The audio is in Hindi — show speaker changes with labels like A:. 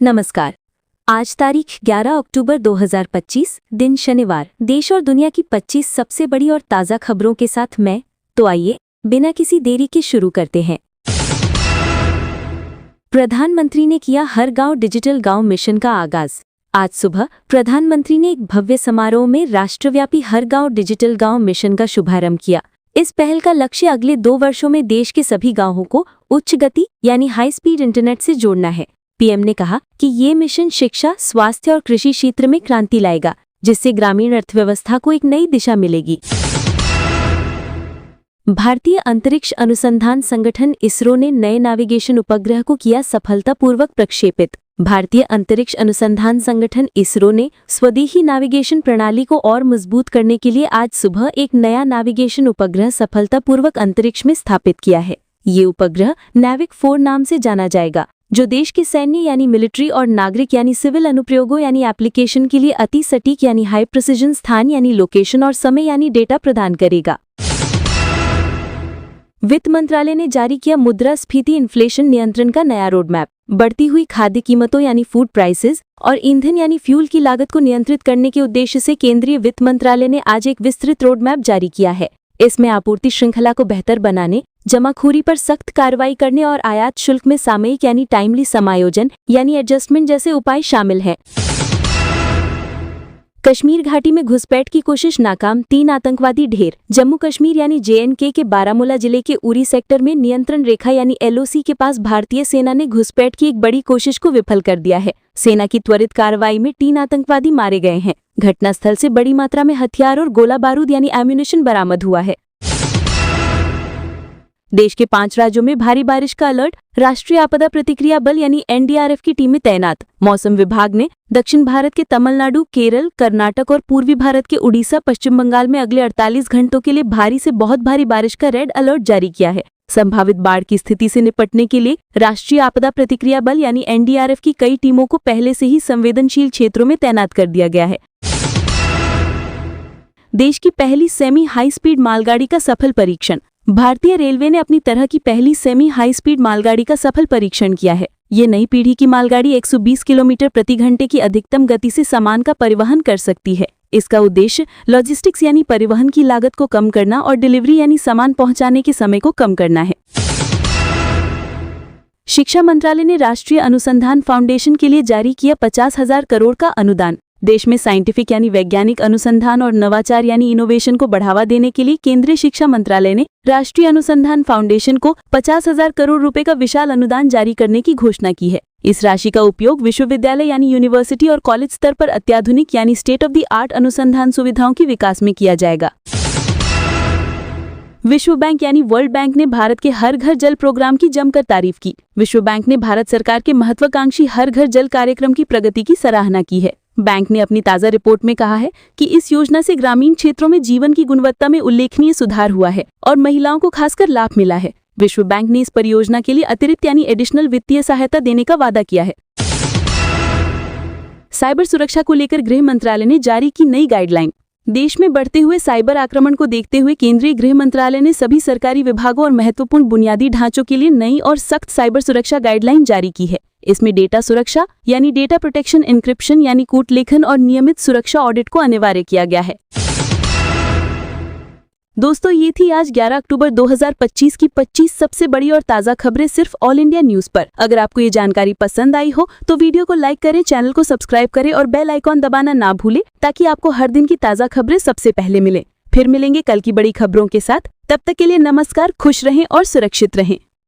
A: नमस्कार। आज तारीख 11 अक्टूबर 2025, दिन शनिवार। देश और दुनिया की 25 सबसे बड़ी और ताज़ा खबरों के साथ मैं, तो आइए बिना किसी देरी के शुरू करते हैं। प्रधानमंत्री ने किया हर गांव डिजिटल गांव मिशन का आगाज। आज सुबह प्रधानमंत्री ने एक भव्य समारोह में राष्ट्रव्यापी हर गांव डिजिटल गांव मिशन का शुभारंभ किया। इस पहल का लक्ष्य अगले 2 वर्षों में देश के सभी गांवों को उच्च गति यानी हाई स्पीड इंटरनेट से जोड़ना है। पीएम ने कहा कि ये मिशन शिक्षा, स्वास्थ्य और कृषि क्षेत्र में क्रांति लाएगा, जिससे ग्रामीण अर्थव्यवस्था को एक नई दिशा मिलेगी। भारतीय अंतरिक्ष अनुसंधान संगठन इसरो ने नए नेविगेशन उपग्रह को किया सफलतापूर्वक प्रक्षेपित। भारतीय अंतरिक्ष अनुसंधान संगठन इसरो ने स्वदेशी नेविगेशन प्रणाली को और मजबूत करने के लिए आज सुबह एक नया नेविगेशन उपग्रह सफलतापूर्वक अंतरिक्ष में स्थापित किया है। ये उपग्रह नेविक 4 नाम से जाना जाएगा, जो देश के सैन्य यानी मिलिट्री और नागरिक यानी सिविल अनुप्रयोगों यानी एप्लीकेशन के लिए अति सटीक यानी हाई प्रिसिजन स्थान यानी लोकेशन और समय यानी डेटा प्रदान करेगा। वित्त मंत्रालय ने जारी किया मुद्रास्फीति इन्फ्लेशन नियंत्रण का नया रोडमैप। बढ़ती हुई खाद्य कीमतों यानी फूड प्राइसेस और ईंधन यानी फ्यूल की लागत को नियंत्रित करने के उद्देश्य से केंद्रीय वित्त मंत्रालय ने आज एक विस्तृत रोडमैप जारी किया है। इसमें आपूर्ति श्रृंखला को बेहतर बनाने, जमाखोरी पर सख्त कार्रवाई करने और आयात शुल्क में सामयिक यानी टाइमली समायोजन यानी एडजस्टमेंट जैसे उपाय शामिल हैं। कश्मीर घाटी में घुसपैठ की कोशिश नाकाम, 3 आतंकवादी ढेर। जम्मू कश्मीर यानी JNK के बारामूला जिले के उरी सेक्टर में नियंत्रण रेखा यानी LOC के पास भारतीय सेना ने घुसपैठ की एक बड़ी कोशिश को विफल कर दिया है। सेना की त्वरित कार्रवाई में 3 आतंकवादी मारे गए हैं। घटनास्थल से बड़ी मात्रा में हथियार और गोला बारूद यानी एम्यूनिशन बरामद हुआ है। देश के 5 राज्यों में भारी बारिश का अलर्ट। राष्ट्रीय आपदा प्रतिक्रिया बल यानी NDRF की टीमें तैनात। मौसम विभाग ने दक्षिण भारत के तमिलनाडु, केरल, कर्नाटक और पूर्वी भारत के उड़ीसा, पश्चिम बंगाल में अगले 48 घंटों के लिए भारी से बहुत भारी बारिश का रेड अलर्ट जारी किया है। संभावित बाढ़ की स्थिति से निपटने के लिए राष्ट्रीय आपदा प्रतिक्रिया बल यानी NDRF की कई टीमों को पहले से ही संवेदनशील क्षेत्रों में तैनात कर दिया गया है। देश की पहली सेमी हाई स्पीड मालगाड़ी का सफल परीक्षण। भारतीय रेलवे ने अपनी तरह की पहली सेमी हाई स्पीड मालगाड़ी का सफल परीक्षण किया है। ये नई पीढ़ी की मालगाड़ी 120 किलोमीटर प्रति घंटे की अधिकतम गति से सामान का परिवहन कर सकती है। इसका उद्देश्य लॉजिस्टिक्स यानी परिवहन की लागत को कम करना और डिलीवरी यानी सामान पहुंचाने के समय को कम करना है। शिक्षा मंत्रालय ने राष्ट्रीय अनुसंधान फाउंडेशन के लिए जारी किया 50,000 करोड़ का अनुदान। देश में साइंटिफिक यानी वैज्ञानिक अनुसंधान और नवाचार यानी इनोवेशन को बढ़ावा देने के लिए केंद्रीय शिक्षा मंत्रालय ने राष्ट्रीय अनुसंधान फाउंडेशन को 50,000 करोड़ रुपए का विशाल अनुदान जारी करने की घोषणा की है। इस राशि का उपयोग विश्वविद्यालय यानी यूनिवर्सिटी और कॉलेज स्तर पर अत्याधुनिक यानी स्टेट ऑफ द आर्ट अनुसंधान सुविधाओं के विकास में किया जाएगा। विश्व बैंक यानी वर्ल्ड बैंक ने भारत के हर घर जल प्रोग्राम की जमकर तारीफ की। विश्व बैंक ने भारत सरकार के महत्वाकांक्षी हर घर जल कार्यक्रम की प्रगति की सराहना की है। बैंक ने अपनी ताज़ा रिपोर्ट में कहा है कि इस योजना से ग्रामीण क्षेत्रों में जीवन की गुणवत्ता में उल्लेखनीय सुधार हुआ है और महिलाओं को खासकर लाभ मिला है। विश्व बैंक ने इस परियोजना के लिए अतिरिक्त यानी एडिशनल वित्तीय सहायता देने का वादा किया है। साइबर सुरक्षा को लेकर गृह मंत्रालय ने जारी की नई गाइडलाइन। देश में बढ़ते हुए साइबर आक्रमण को देखते हुए केंद्रीय गृह मंत्रालय ने सभी सरकारी विभागों और महत्वपूर्ण बुनियादी ढांचों के लिए नई और सख्त साइबर सुरक्षा गाइडलाइन जारी की है। इसमें डेटा सुरक्षा यानी डेटा प्रोटेक्शन, एन्क्रिप्शन यानी कूट लेखन और नियमित सुरक्षा ऑडिट को अनिवार्य किया गया है। दोस्तों, ये थी आज 11 अक्टूबर 2025 की 25 सबसे बड़ी और ताज़ा खबरें सिर्फ ऑल इंडिया न्यूज़ पर। अगर आपको ये जानकारी पसंद आई हो तो वीडियो को लाइक करें, चैनल को सब्सक्राइब करें और बेल आइकॉन दबाना ना भूलें, ताकि आपको हर दिन की ताज़ा खबरें सबसे पहले मिलें। फिर मिलेंगे कल की बड़ी खबरों के साथ। तब तक के लिए नमस्कार, खुश रहें और सुरक्षित रहें।